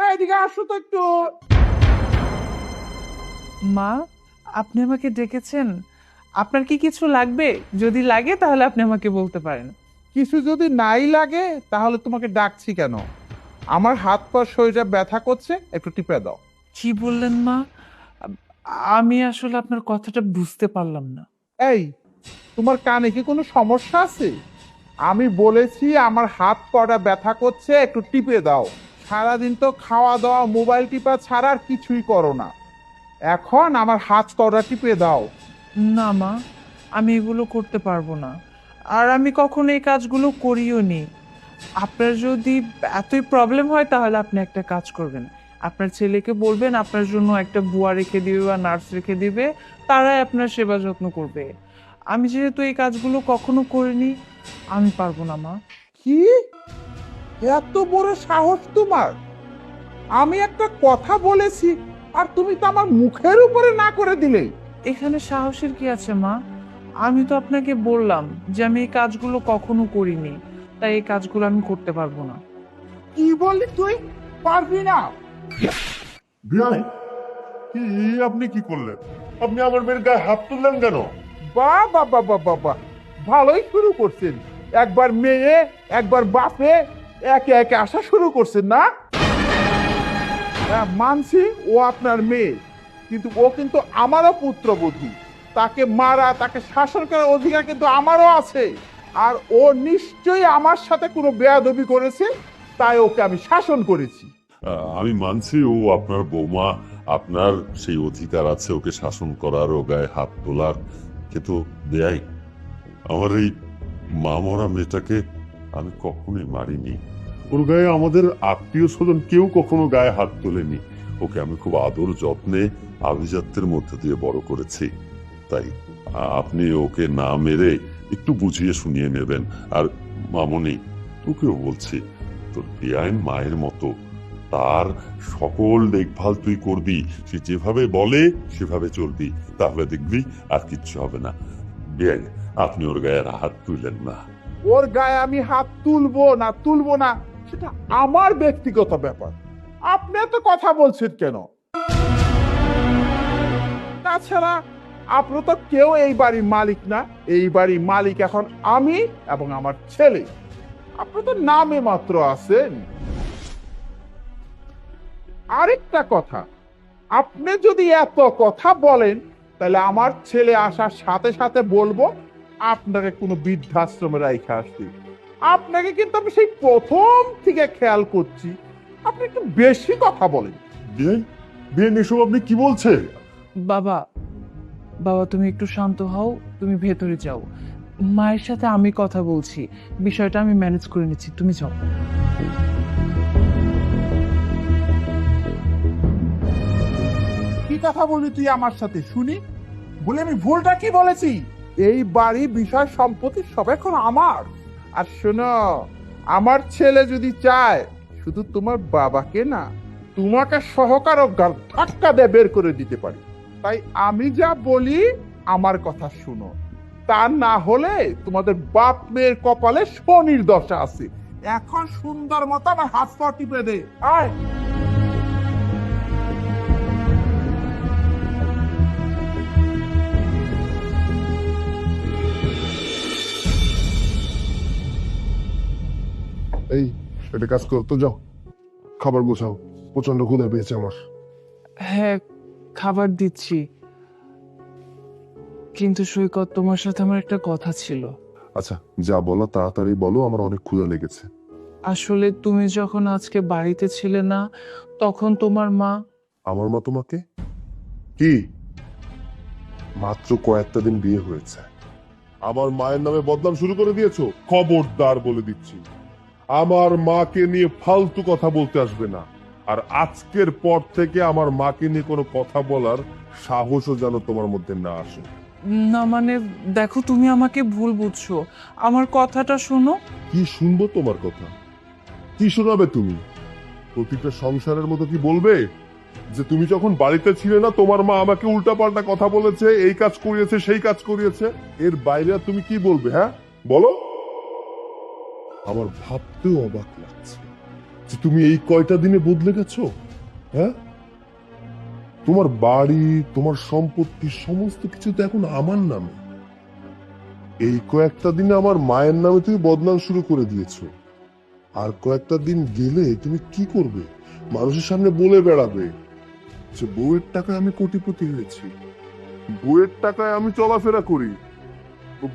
এদিকে আসো তো একটু। মা, আপনি আমাকে ডেকেছেন? আপনার কি কিছু লাগবে? যদি লাগে তাহলে আপনি আমাকে বলতে পারেন। কিছু যদি নাই লাগে তাহলে তোমাকে ডাকছি কেন? আমার হাত পা শরীরে ব্যথা করছে, একটু টিপে দাও। কি বললেন মা? আ- আমি আসলে আপনার কথাটা বুঝতে পারলাম না। এই, তোমার কানে কি কোনো সমস্যা আছে? আমি বলেছি আমার হাত পাটা ব্যথা করছে, একটু টিপে দাও। সারাদিন তো খাওয়া দাওয়া মোবাইল টিপা ছাড়া আর কিছুই করো না। এখন আমার হাত পাটা টিপে দাও। না মা, আমি এগুলো করতে পারবো না। আর আমি কখনো এই কাজগুলো করিও নি। আপনার যদি এতই প্রবলেম হয় তাহলে আপনি একটা কাজ করবেন। আপনার ছেলেকে বলবেন আপনার জন্য একটা বুয়া রেখে দিবে বা নার্স রেখে দিবে, তারাই আপনার সেবা যত্ন করবে। আমি যেহেতু এই কাজগুলো কখনো করিনি, আমি পারবো না মা। কি এত বড় সাহস তোমার! আমি একটা কথা বলেছি আর তুমি তো আমার মুখের উপরে না করে দিলে। এখানে সাহসের কি আছে মা? আমি তো আপনাকে বললাম যে আমি এই কাজগুলো কখনো করিনি, তাই এই কাজগুলো আমি করতে পারবো না। কি বললি তুই? পারবি না? বিয়ান, কি আপনি কি করলেন? আপনি আমার মেয়ের গায়ে হাত তুললেন কেন? বাহ বাহ বাহ বাহ বাহ বাহ, ভালোই শুরু করছেন। একবার মেয়ে, একবার বাপে, একে একে আসা শুরু করছেন না? হ্যাঁ, মানছি ও আপনার মেয়ে, কিন্তু ও কিন্তু আমারও পুত্রবধূ। তাকে মারা, তাকে শাসন করার অধিকার কিন্তু আমারও আছে। আর ও নিশ্চয়ই আমার সাথে কোনো বেয়াদবি করেছে, তাই ওকে আমি শাসন করেছি। আমি মানছি ও আপনার বৌমা, আপনার সেই অধিকার আছে ওকে শাসন করার, ও গায়ে হাত তোলার। কিন্তু দেয়াই, আমার এই মা মরা মেয়েটাকে আমি কখনোই মারিনি। ওর গায়ে আমাদের আত্মীয় স্বজন কেউ কখনো গায়ে হাত তোলেনি। ওকে আমি খুব আদর যত্নে আভিজাত্যের মধ্যে দিয়ে বড় করেছি। তাই আপনি ওকে না মেরে একটু বুঝিয়ে শুনিয়ে নেবেন। আর মামনি, তোকেও বলছি, তোর বেআইন মায়ের মতো, তার সকল দেখভাল তুই করবি। সে যেভাবে বলে সেভাবে চলবি, তাহলে দেখবি আর কিচ্ছু হবে না। বেআইন, আপনি ওর গায়ে আর হাত তুললেন না। ওর গায়ে আমি হাত তুলবো না সেটা আমার ব্যক্তিগত ব্যাপার। আপনি এত কথা বলছেন কেন? তাছাড়া আপনি তো কেউ এই বাড়ির মালিক না। এই বাড়ির মালিক এখন আমি এবং আমার ছেলে। আপনি তো নামে মাত্র আছেন। আরেকটা কথা, আপনি যদি এত কথা বলেন তাহলে আমার ছেলে আসার সাথে সাথে বলবো আপনাকে কোনো বৃদ্ধাশ্রমে রাইখা আসতে। আপনাকে কিন্তু আমি সেই প্রথম থেকে খেয়াল করছি, আপনি একটু বেশি কথা বলেন। বেআইন, বেআইন, এসব আপনি কি বলছেন? বাবা, বাবা তুমি একটু শান্ত হও, তুমি ভেতরে যাও। মায়ের সাথে আমি কথা বলছি, বিষয়টা আমি ম্যানেজ করে নিচ্ছি, তুমি যাও। কি কথা বললি তুই আমার সাথে শুনি? বলে আমি ভুলটা কি বলেছি? এই বাড়ি বিষয় সম্পত্তি সব এখন আমার। আর শোনো, আমার ছেলে যদি চায়, শুধু তোমার বাবাকে না, তোমাকে সহকারও ধাক্কা দিয়ে বের করে দিতে পারি। তাই আমি যা বলি আমার কথা শুনো। তা না হলে তোমাদের বাপ মেয়ের কপালে শনির দশা আছে। এখন সুন্দর মতো আমার হাত পা টিপে দে। আয়। এই, একটা কাজ করো তো, যাও খাবার গোছাও, প্রচন্ড ক্ষুধা পেয়েছে আমার। হ্যাঁ, খাবার দিচ্ছি। কিন্তু সৈকত, তোমার সাথে আমার একটা কথা ছিল। আচ্ছা, যা বলো তাড়াতাড়ি বলো, আমার অনেক ক্ষুধা লেগেছে। আসলে তুমি যখন আজকে বাড়িতে ছিলে না, তখন তোমার মা। আমার মা তোমাকে কি, মাত্র কয়েকটা দিন বিয়ে হয়েছে, আমার মায়ের নামে বদনাম শুরু করে দিয়েছো? খবরদার বলে দিচ্ছি, আমার মাকে নিয়ে ফালতু কথা বলতে আসবে না। আর আজকের পর থেকে আমার মাকে নিয়ে কোনো কথা বলার সাহসও যেন তোমার মধ্যে না আসে। না মানে, দেখো তুমি আমাকে ভুল বুঝছো, আমার কথাটা শোনো। কি শুনবো তোমার কথা? কি শোনাবে তুমি? প্রতিটা সংসারের মতো কি বলবে যে তুমি যখন বাড়িতে ছিলে না তোমার মা আমাকে উল্টাপাল্টা কথা বলেছে, এই কাজ করিয়েছে, সেই কাজ করিয়েছে? এর বাইরে আর তুমি কি বলবে? হ্যাঁ বলো। আমার ভাবতেও অবাক লাগছে যে তুমি এই কয়টা দিনে বদলে গেছো? হ্যাঁ, তোমার বাড়ি, তোমার সম্পত্তি, সমস্ত কিছু তো এখন আমার নামে। এই কয়েকটা দিনে আমার মায়ের নামে তুমি বদনাম শুরু করে দিয়েছো। আর কয়েকটা দিন গেলে তুমি কি করবে? মানুষের সামনে বলে বেড়াবে যে বউয়ের টাকায় আমি কোটিপতি হয়েছি, বউয়ের টাকায় আমি চলাফেরা করি,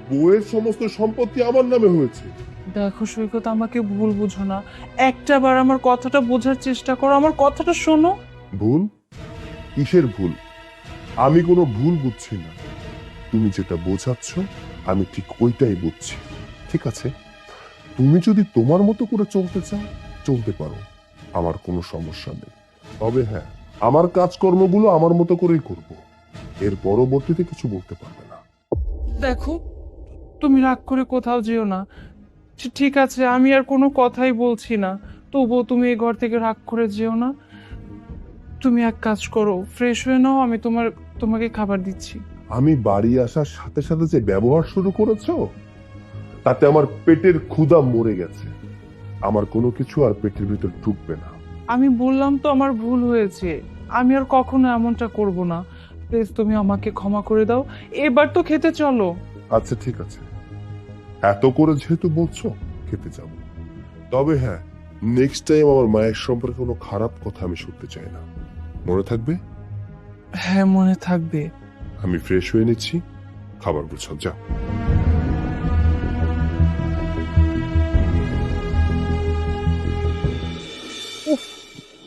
বউয়ের সমস্ত সম্পত্তি আমার নামে হয়েছে। দেখো সৈকত, আমাকে ভুল বুঝো না, একটা বার আমার কথাটা বোঝার চেষ্টা করো, আমার কথাটা শোনো। ভুল? কিসের ভুল? আমি কোনো ভুল বুঝছি না। তুমি যেটা বোঝাচ্ছ আমি ঠিক ওইটাই বুঝছি। ঠিক আছে, তুমি যদি তোমার মতো করে চলতে চাও চলতে পারো, আমার কোনো সমস্যা নেই। তবে হ্যাঁ, আমার কাজকর্মগুলো আমার মতো করেই করব, এর পরবর্তীতে কিছু বলতে পারবে না। দেখো, তুমি রাগ করে কোথাও যেও না। ঠিক আছে, আমি আর কোনো কথাই বলছি না, তবুও তুমি এই ঘর থেকে রাগ করে যেও না। তুমি এক কাজ করো, ফ্রেশ হয়ে নাও, আমি তোমাকে খাবার দিচ্ছি। আমি বাড়ি আসার সাথে সাথে যে ব্যবহার শুরু করেছো, তাতে আমার পেটের ক্ষুধা মরে গেছে। আমার কোনো কিছু আর পেটের ভিতর ঢুকবে না। আমি বললাম তো আমার ভুল হয়েছে, আমি আর কখনো এমনটা করব না। প্লিজ তুমি আমাকে ক্ষমা করে দাও, এবার তো খেতে চলো। আচ্ছা ঠিক আছে, এত করে যেহেতু বলছো খেতে যাব। তবে হ্যাঁ, নেক্সট টাইম আমার মায়ের সম্পর্কে কোনো খারাপ কথা আমি শুনতে চাই না। মনে থাকবে? হ্যাঁ, মনে থাকবে। আমি ফ্রেশ হয়ে নিচ্ছি, খাবার গুছাও, যাও।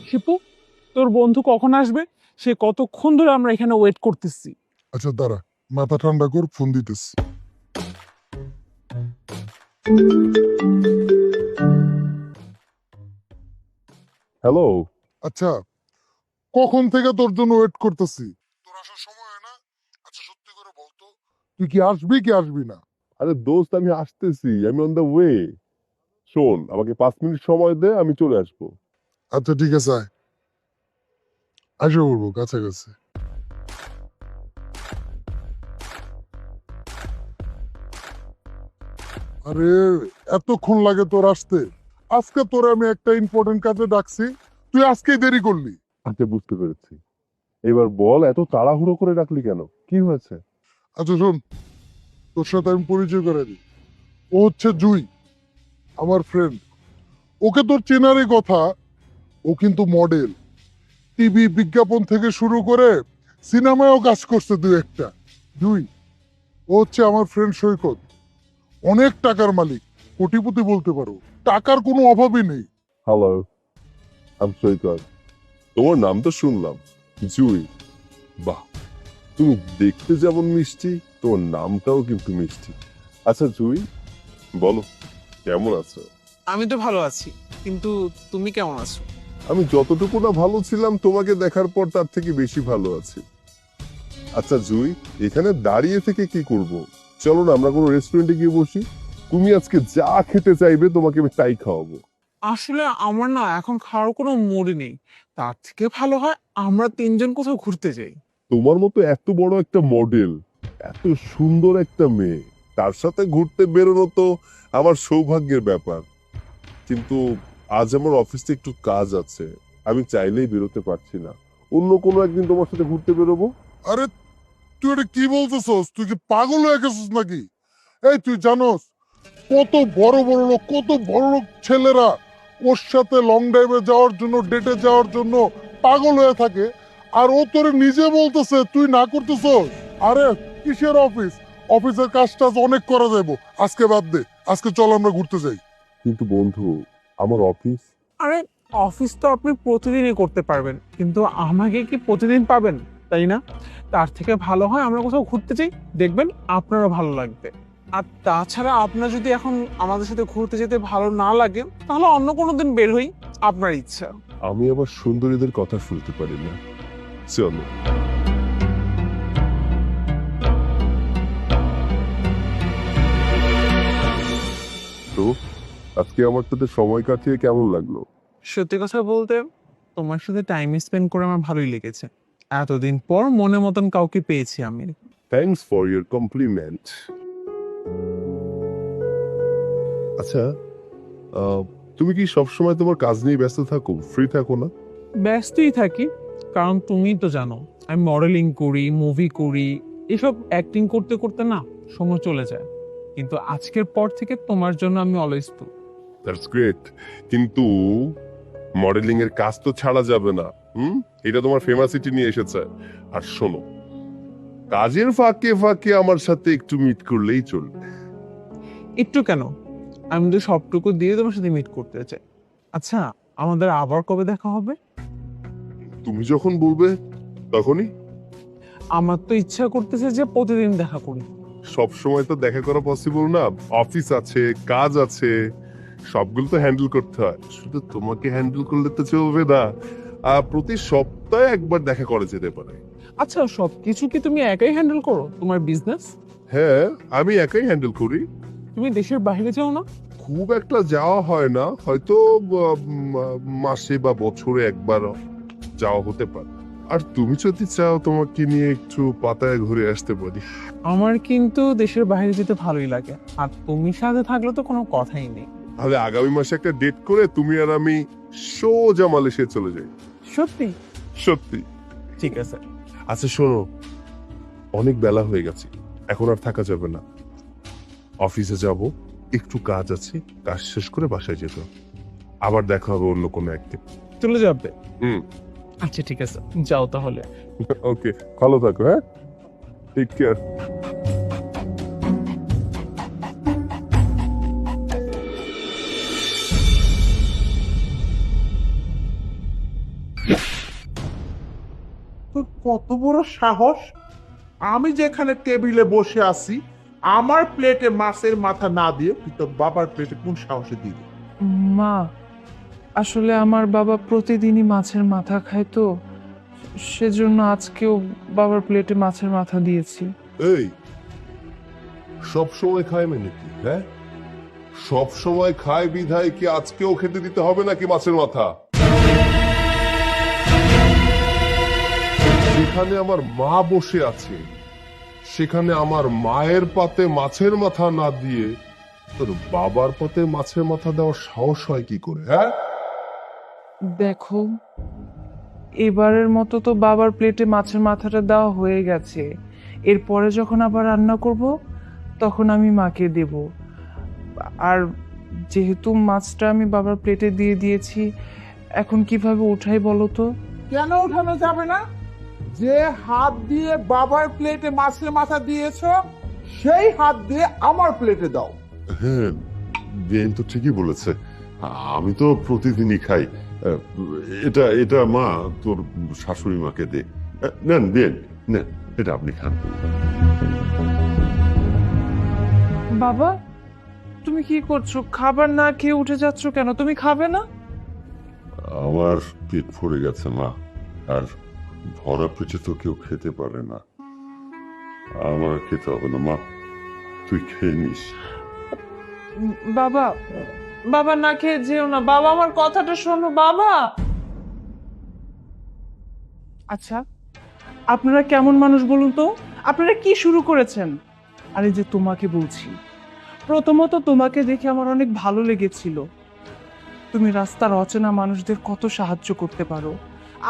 শিপু, তোর বন্ধু কখন আসবে? সে কতক্ষণ ধরে আমরা এখানে ওয়েট করতেছি। আচ্ছা দাঁড়া, মাথা ঠান্ডা কর, ফোন দিতেছি। হ্যালো। আচ্ছা, কখন থেকে তোর জন্য ওয়েট করতেছি? তোর আসার সময় হয় না? আচ্ছা সত্যি করে বলতো, তুই কি আসবি কি আসবি না? আরে দোস্ত, আমি আসতেছি, আমি অন দ্য ওয়ে। শোন, আমাকে 5 মিনিট সময় দে, আমি চলে আসবো। আচ্ছা ঠিক আছে, আয়, আসে বলবো কাছাকাছি। আরে এতক্ষণ লাগে তোর আসতে? আজকে তোর আমি একটা ইম্পর্টেন্ট কাজে ডাকছি, তুই আজকেই দেরি করলি। আচ্ছা বুঝতে পেরেছি, এবার বল, এত তাড়াহুড়ো করে রাখলি কেন? কি হয়েছে? আচ্ছা শোন, তোর সাথে আমি পরিচয় করে দিই। ও হচ্ছে জুই, আমার ফ্রেন্ড। ওকে তোর চেনারই কথা, ও কিন্তু মডেল, টিভি বিজ্ঞাপন থেকে শুরু করে সিনেমায়ও কাজ করছে দুই একটা। দুই, ও হচ্ছে আমার ফ্রেন্ড সৈকত, অনেক টাকার মালিক, কোটিপতি বলতে পারো, টাকার কোনো অভাবই নেই। হ্যালো, আমি সৈকত। তোমার নাম তো শুনলাম, জুই। বাহ, তুমি দেখতে যেমন মিষ্টি, তোমার নামটাও কিন্তু মিষ্টি। আচ্ছা জুই, বলো কেমন আছো? আমি তো ভালো আছি, কিন্তু তুমি কেমন আছো? আমি যতটুকু না ভালো ছিলাম তোমাকে দেখার পর তার থেকে বেশি ভালো আছি। আচ্ছা জুই, এখানে দাঁড়িয়ে থেকে কি করব? চলো না আমরা কোনো রেস্টুরেন্টে গিয়ে বসি। তুমি আজকে যা খেতে চাইবে তোমাকে আমি তাই খাওয়াবো। আসলে আমার না এখন খাওয়ার কোনো মুড নেই। তার থেকে ভালো হয় আমরা তিনজন কোথাও ঘুরতে যাই। তোমার মতো এত বড় একটা মডেল, এত সুন্দর একটা মেয়ে, তার সাথে ঘুরতে বেরোনো তো আমার সৌভাগ্যের ব্যাপার। কিন্তু আজ আমার অফিসে একটু কাজ আছে, আমি চাইলেই বেরোতে পারছি না। অন্য কোনো একদিন তোমার সাথে ঘুরতে বেরোবো। আরে তুই এটা কি বলতেছস? তুই কি পাগল হয়ে গেছিস নাকি? এই তুই জানোস কত বড় বড় লোক, কত বড় লোক ছেলেরা ওর সাথে লং ড্রাইভে যাওয়ার জন্য, ডেটে যাওয়ার জন্য পাগল হয়ে থাকে, আর ও তোরে নিজে বলতেছে তুই না করতেছস? আরে কিসের অফিস? অফিসের কাজ টাজ অনেক করা যাইবো, আজকে বাদ দে, আজকে চল আমরা ঘুরতে যাই। কিন্তু বন্ধু, আমার অফিস। আরে অফিস তো আপনি প্রতিদিনই করতে পারবেন, কিন্তু আমাকে কি প্রতিদিন পাবেন, তাই না? তার থেকে ভালো হয় আমরা কোথাও ঘুরতে যাই, দেখবেন আপনারও ভালো লাগবে। আর তাছাড়া আপনার যদি এখন আমাদের সাথে ঘুরতে যেতে ভালো না লাগে, তাহলে অন্য কোনো দিন বের হই, আপনার ইচ্ছা। আমি আবার সুন্দরীদের কথা শুনতে পারি না। চলো। তো আজকে আমার সাথে সময় কাটিয়ে কেমন লাগলো? সত্যি কথা বলতে, তোমার সাথে টাইম স্পেন্ড করে আমার ভালোই লেগেছে। এতদিন পর মনের মতন কাউকে পেয়েছি আমি। Thanks for your compliment. আচ্ছা, তুমি কি সবসময় তোমার কাজ নিয়ে ব্যস্ত থাকো, ফ্রি থাকো না? ব্যস্তই থাকি, কারণ তুমি তো জানো আমি মডেলিং করি, মুভি করি, এসব অ্যাক্টিং করতে করতে না সময় চলে যায়। কিন্তু আজকের পর থেকে তোমার জন্য আমি অলওয়েজ ফ্রি। That's great. কিন্তু মডেলিং এর কাজ তো ছাড়া যাবে না। এটা তোমার ফেমাসিটি নিয়ে এসেছে। আর শোনো, কাজের ফাঁকে ফাঁকে আমার সাথে একটু মিট করলেই চলবে। একটু কেন, আমি তো সবটুকু দিয়ে তোমার সাথে মিট করতে চাই। আচ্ছা, আমাদের আবার কবে দেখা হবে? তুমি যখন বলবে তখনই। আমার তো ইচ্ছা করতেছে যে প্রতিদিন দেখা করি। সব সময় তো দেখা করা পসিবল না, অফিস আছে, কাজ আছে, সবগুলো তো হ্যান্ডেল করতে হয়। শুধু তোমাকে হ্যান্ডেল করলে তো চলবে না। প্রতি সপ্তাহে একবার দেখা করা যেতে পারে। আচ্ছা, সবকিছু কি তুমি একাই হ্যান্ডেল করো? তোমার বিজনেস? হ্যাঁ, আমি একাই হ্যান্ডেল করি। তুমি দেশের বাইরে যাও না? খুব একটা যাওয়া হয় না, হয়তো মাসে বা বছরে একবার যাওয়া হতে পারে। আর তুমি যদি চাও তোমাকে নিয়ে একটু পাতায় ঘুরে আসতে পারি। আমার কিন্তু দেশের বাইরে যেতে ভালোই লাগে, আর তুমি সাথে থাকলে তো কোনো কথাই নেই। তাহলে আগামী মাসে একটা ডেট করে তুমি আর আমি সোজা মালয়েশিয়া চলে যাই। সত্যি? সত্যি। ঠিক আছে। আচ্ছা শোনো, অনেক বেলা হয়ে গেছে, এখন আর থাকা যাবে না। অফিসে যাব, একটু কাজ আছে, কাজ শেষ করে বাসায় যেতে হবে। আবার দেখা হবে অন্য কোনো একদিন। চলে যাবে? হুম। আচ্ছা ঠিক আছে, যাও তাহলে। ওকে, ভালো থাকো। হ্যাঁ, টেক কেয়ার। তোর কত বড় সাহস! আমি যেখানে টেবিলে বসে আছি, আমার প্লেটে মাছের মাথা না দিয়ে তুই তোর বাবার প্লেটে কোন সাহসে দিবি? মা, আসলে আমার বাবা প্রতিদিনই মাছের মাথা খায়, তো সেজন্য আজকেও বাবার প্লেটে মাছের মাথা দিয়েছি। এই, সব সময় খায় মানে কি? হ্যাঁ, সব সময় খায় বিধায় কি আজকেও খেতে দিতে হবে নাকি মাছের মাথা? যেখানে আমার মা বসে আছে, সেখানে আমার মায়ের পাতে মাছের মাথা না দিয়ে তোর বাবার পাতে মাছের মাথা দেওয়ার সাহস হয় কি করে? হ্যাঁ, দেখো, এবারের মতো তো বাবার প্লেটে মাছের মাথাটা দেওয়া হয়ে গেছে। এরপরে যখন আবার রান্না করব, তখন আমি মাকে দেব। আর যেহেতু মাছটা আমি বাবার প্লেটে দিয়ে দিয়েছি, এখন কিভাবে উঠাই বলো তো? কেন উঠানো যাবে না? যে হাত দিয়ে বাবার প্লেটে মাছের মাথা দিয়েছো, সেই হাত দিয়ে আমার প্লেটে দাও। হ্যাঁ, বেন তো ঠিকই বলেছে। আমি তো প্রতিদিনই খাই। এটা এটা মা, তোর শাশুড়ি মাকে দে। নেন দেন, নেন, এটা আপনি খান। বাবা, তুমি কি করছো? খাবার না খেয়ে উঠে যাচ্ছ কেন? তুমি খাবে না? আমার পেট ভরে গেছে মা, আর ভরা পেটে তো কেউ খেতে পারে না। আমার খেতে হবে না মা, তুই খেয়ে নিস। বাবা, বাবা না খেয়ে যেও না বাবা, আমার কথাটা শোনো বাবা। আচ্ছা, আপনারা কেমন মানুষ বলুন তো? আপনারা কি শুরু করেছেন? আরে যে তোমাকে বলছি, প্রথমত তোমাকে দেখে আমার অনেক ভালো লেগেছিল। তুমি রাস্তার অচেনা মানুষদের কত সাহায্য করতে পারো।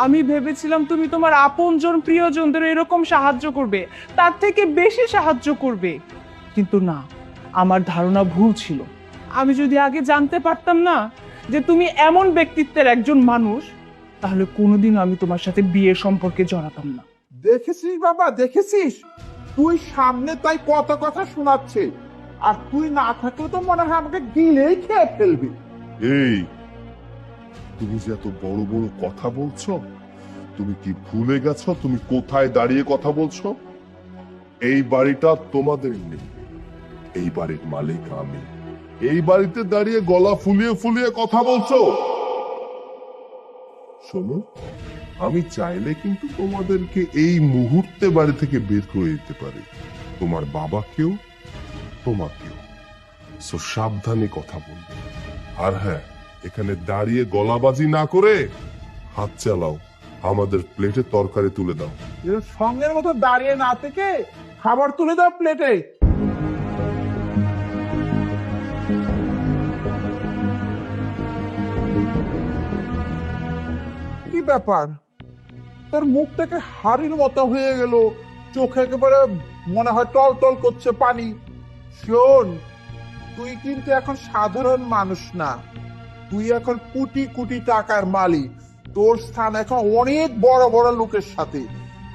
আমি ভেবেছিলাম তুমি তোমার আপনজন প্রিয়জনদের এরকম সাহায্য করবে, তার থেকে বেশি সাহায্য করবে। কিন্তু না, আমার ধারণা ভুল ছিল। আমি যদি আগে জানতে পারতাম না যে তুমি এমন ব্যক্তিত্বের একজন মানুষ, তাহলে কোনোদিন আমি তোমার সাথে বিয়ের সম্পর্কে জড়াতাম না। দেখেছিস বাবা, দেখেছিস? তুই সামনে তাই কত কথা শোনাচ্ছে, আর তুই না থাকলে তো মনে হয় আমাকে গিলেই খেয়ে ফেলবি। এই, তুমি যে এত বড় বড় কথা বলছো, তুমি কি ভুলে গেছো তুমি কোথায় দাঁড়িয়ে কথা বলছো? এই বাড়িটা তোমাদের নেই, এই বাড়ির মালিক আমি। এই বাড়িতে দাঁড়িয়ে গলা ফুলিয়ে ফুলিয়ে কথা বলছো? শোনো, আমি চাইলে কিন্তু তোমাদেরকে এই মুহূর্তে বাড়ি থেকে বের করে দিতে পারি, তোমার বাবাকেও তোমাকেও। সো সাবধানে কথা বলবে। আর হ্যাঁ, এখানে দাঁড়িয়ে গলাবাজি না করে হাত চালাও, আমাদের প্লেটে তরকারি তুলে দাও। এর সঙ্গের মতো দাঁড়িয়ে না থেকে খাবার তুলে দাও প্লেটে। কি ব্যাপার, তোর মুখ থেকে হাড়ির মতো হয়ে গেল, চোখে একেবারে মনে হয় টল টল করছে পানি। শোন, তুই কিন্তু এখন সাধারণ মানুষ না, তুই এখন কোটি কোটি টাকার মালিক। তোর স্থান এখন অনেক বড় বড় লোকের সাথে।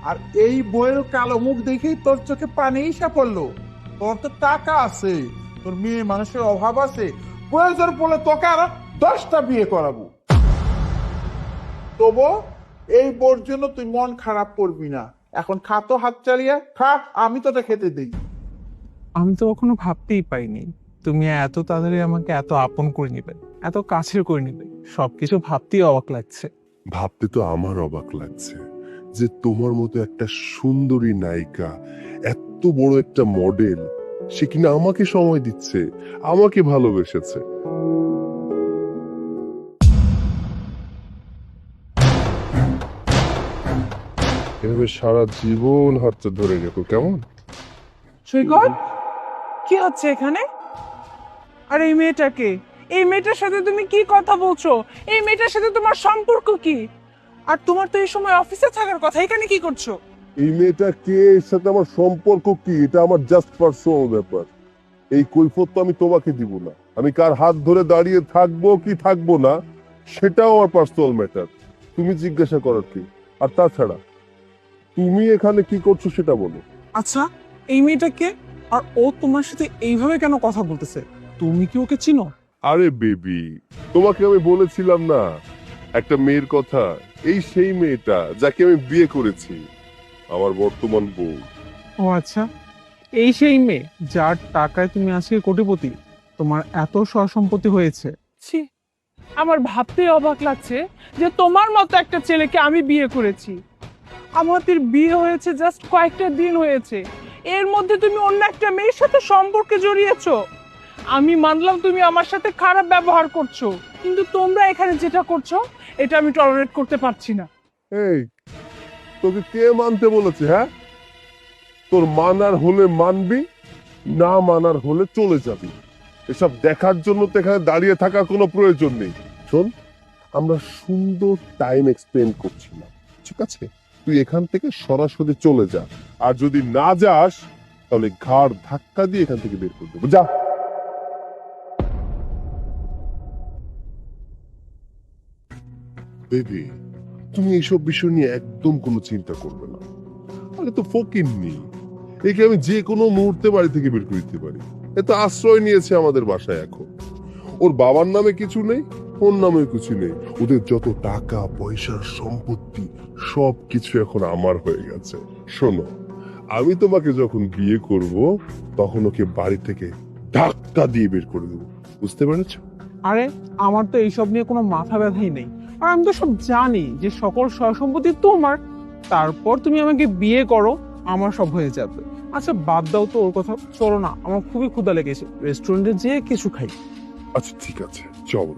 আর এই বইয়ের কালো মুখ দেখেই তোর চোখে পানি এসে পড়লো। তোর তো টাকা আছে, তোর মেয়ে মানুষের অভাব আছে, প্রয়োজন পড়লে তোকে আর 10টা বিয়ে করাবো। তবু এই বোর জন্য তুই মন খারাপ করবি না। এখন খা তো, হাত চালিয়ে খা, আমি তোটা খেতে দিই। আমি তো কখনো ভাবতেই পাইনি তুমি এত তাড়াতাড়ি আমাকে এত আপন করে নিবে, এত কাছের করে নিবে। সবকিছু ভাবতেই অবাক লাগছে। ভাবতে তো আমার অবাক লাগছে যে তোমার মতো একটা সুন্দরী নায়িকা, এত বড় একটা মডেল, সে কিনা আমাকে সময় দিচ্ছে, আমাকে ভালোবেসেছে। এভাবে সারা জীবন হাতটা ধরে রেখো, কেমন? সৈকত, কি হচ্ছে এখানে? আর এই মেয়েটাকে, এই মেয়েটার সাথে তুমি কি কথা বলছো? এই মেয়েটার সাথে তোমার সম্পর্ক কি? আর তোমার তো এই সময় অফিসে থাকার কথা, এখানে কি করছো? এই মেয়েটা কে, এর সাথে আমার সম্পর্ক কি, এটা আমার জাস্ট পার্সোনাল ব্যাপার। এই কৈফিয়ত তো আমি তোমাকে দিব না। আমি কার হাত ধরে দাঁড়িয়ে থাকবো কি থাকবো না, সেটাও আমার পার্সোনাল ম্যাটার। তুমি জিজ্ঞাসা করার কি? আর তাছাড়া তুমি এখানে কি করছো সেটা বলো। আচ্ছা, এই মেয়েটা কে? আর ও তোমার সাথে এইভাবে কেন কথা বলতেছে? তুমি কি ওকে চিনো? আরে বেবি, তোমাকে আমি বলেছিলাম না একটা মেয়ের কথা? এই সেই মেয়েটা যাকে আমি বিয়ে করেছি, আমার বর্তমান বউ। ও আচ্ছা, এই সেই মেয়ে যার টাকায় তুমি আজকে কোটিপতি, তোমার এত সয়-সম্পত্তি হয়েছে। ছি, আমার ভাবতেই অবাক লাগছে যে তোমার মতো একটা ছেলেকে আমি বিয়ে করেছি। আমাদের বিয়ে হয়েছে জাস্ট কয়েকটা দিন হয়েছে, এর মধ্যে তুমি অন্য একটা মেয়ের সাথে সম্পর্কে জড়িয়েছো। আমি মানলাম তুমি আমার সাথে খারাপ ব্যবহার করছো, কিন্তু তোমরা এখানে যেটা করছো এটা আমি টলারেট করতে পারছি না। এই, তোকে কে মানতে বলেছে? হ্যাঁ, তোর মানার হলে মানবি, না মানার হলে চলে যাবি। এসব দেখার জন্য তো এখানে দাঁড়িয়ে থাকার কোনো প্রয়োজন নেই। শোন, আমরা সুন্দর টাইম এক্সপ্লেন্ড করছিলাম, ঠিক আছে? তুই এখান থেকে সরাসরি চলে যা, আর যদি না যাস তাহলে ঘাড় ধাক্কা দিয়ে এখান থেকে বের করে দেবো। যা। বেবি, তুমি এইসব বিষয় নিয়ে একদম কোনো চিন্তা করবে না। আরে তো ফকির নেই, একে আমি যে কোনো মুহূর্তে বাড়ি থেকে বের করে দিতে পারি। এ তো আশ্রয় নিয়েছে আমাদের বাসায়। এখন ওর বাবার নামে কিছু নেই, ওর নামে কিছু নেই। ওদের যত টাকা পয়সা সম্পত্তি সব কিছু এখন আমার হয়ে গেছে। শোনো, আমি তোমাকে যখন বিয়ে করব তখন ওকে বাড়ি থেকে ধাক্কা দিয়ে বের করে দেবো, বুঝতে পেরেছো? আরে আমার তো এইসব নিয়ে কোনো মাথা ব্যথাই নেই। আর আমি তো সব জানি যে সকল সয়-সম্পত্তি তোমার। তারপর তুমি আমাকে বিয়ে করো, আমার সব হয়ে যাবে। আচ্ছা বাদ দাও তো ওর কথা, চলো না, আমার খুবই ক্ষুধা লেগেছে, রেস্টুরেন্টে যেয়ে কিছু খাই। আচ্ছা ঠিক আছে, চলো।